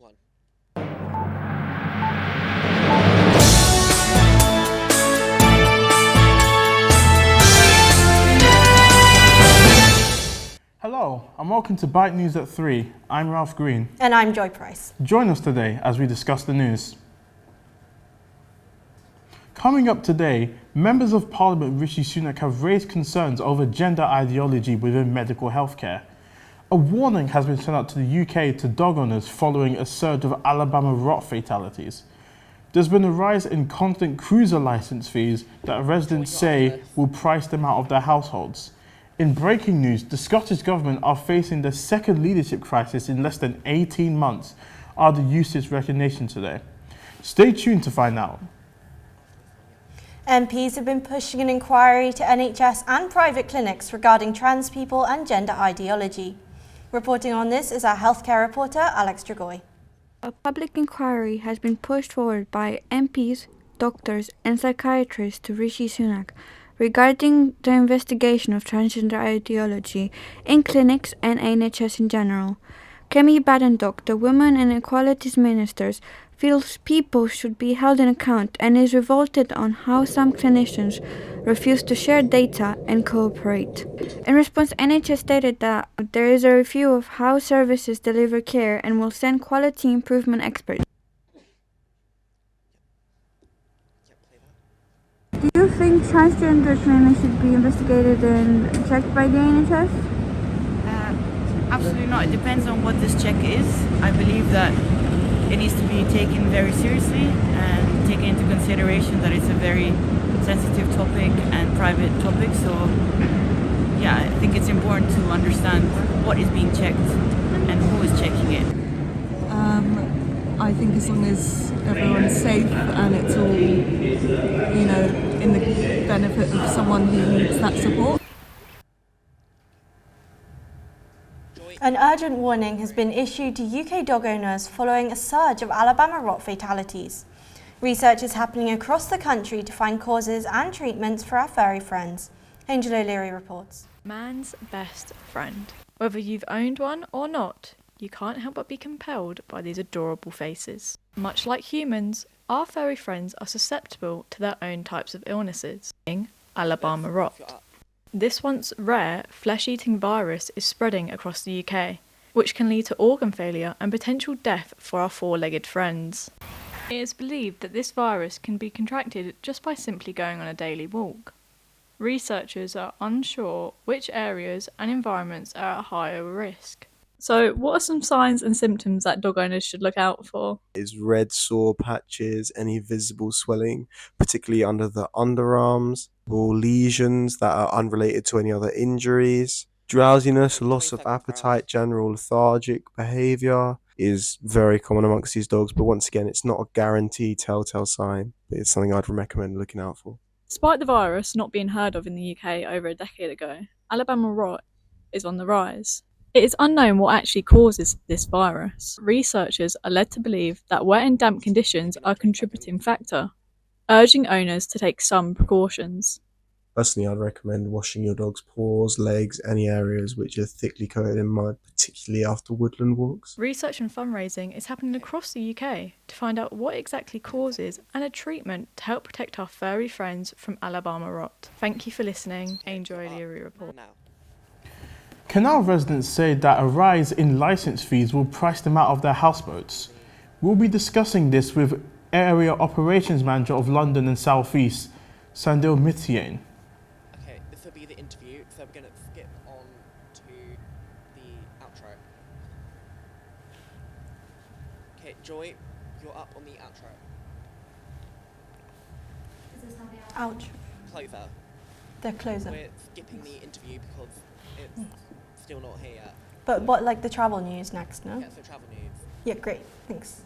One. Hello, and welcome to Byte News at 3. I'm Ralph Green. And I'm Joy Price. Join us today as we discuss the news. Coming up today, members of Parliament Rishi Sunak have raised concerns over gender ideology within medical healthcare. A warning has been sent out to the UK to dog owners following a surge of Alabama rot fatalities. There's been a rise in content cruiser license fees that residents say will price them out of their households. In breaking news, the Scottish Government are facing their second leadership crisis in less than 18 months, are the UCIT's recognition today. Stay tuned to find out. MPs have been pushing an inquiry to NHS and private clinics regarding trans people and gender ideology. Reporting on this is our healthcare reporter, Alex Dragoy. A public inquiry has been pushed forward by MPs, doctors and psychiatrists to Rishi Sunak regarding the investigation of transgender ideology in clinics and NHS in general. Kemi Badenoch, the Women and Equalities Minister, feels people should be held in account and is revolted on how some clinicians refuse to share data and cooperate. In response, NHS stated that there is a review of how services deliver care and will send quality improvement experts. Do you think transgender clinics should be investigated and checked by the NHS? Absolutely not. It depends on what this check is. I believe that it needs to be taken very seriously and taken into consideration that it's a very sensitive topic and private topic. So yeah, I think it's important to understand what is being checked and who is checking it. I think as long as everyone's safe and it's all, in the benefit of someone who needs that support. An urgent warning has been issued to UK dog owners following a surge of Alabama rot fatalities. Research is happening across the country to find causes and treatments for our furry friends. Angel O'Leary reports. Man's best friend. Whether you've owned one or not, you can't help but be compelled by these adorable faces. Much like humans, our furry friends are susceptible to their own types of illnesses, including Alabama rot. This once rare, flesh-eating virus is spreading across the UK, which can lead to organ failure and potential death for our four-legged friends. It is believed that this virus can be contracted just by simply going on a daily walk. Researchers are unsure which areas and environments are at higher risk. So, what are some signs and symptoms that dog owners should look out for? Is red sore patches, any visible swelling, particularly under the underarms, or lesions that are unrelated to any other injuries. Drowsiness, loss of appetite, general lethargic behaviour is very common amongst these dogs, but once again, it's not a guaranteed telltale sign, but it's something I'd recommend looking out for. Despite the virus not being heard of in the UK over a decade ago, Alabama rot is on the rise. It is unknown what actually causes this virus. Researchers are led to believe that wet and damp conditions are a contributing factor, urging owners to take some precautions. Personally, I'd recommend washing your dog's paws, legs, any areas which are thickly coated in mud, particularly after woodland walks. Research and fundraising is happening across the UK to find out what exactly causes and a treatment to help protect our furry friends from Alabama rot. Thank you for listening. Angel O'Leary report. Canal residents say that a rise in licence fees will price them out of their houseboats. We'll be discussing this with Area Operations Manager of London and South East, Sandil Mithiane. Okay, this will be the interview, so we're going to skip on to the outro. Okay, Joy, you're up on the outro. Ouch. Closer. They're closer. We're skipping the interview because it's still not here yet. But what, like the travel news next, no? Yeah, so travel news. Yeah, great. Thanks.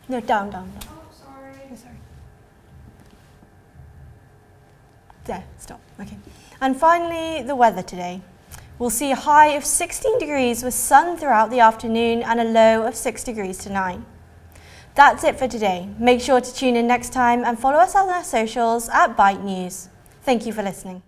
No, down. Oh, sorry. Oh, sorry. There, stop. Okay. And finally, the weather today. We'll see a high of 16 degrees with sun throughout the afternoon and a low of 6 degrees tonight. That's it for today. Make sure to tune in next time and follow us on our socials at Byte News. Thank you for listening.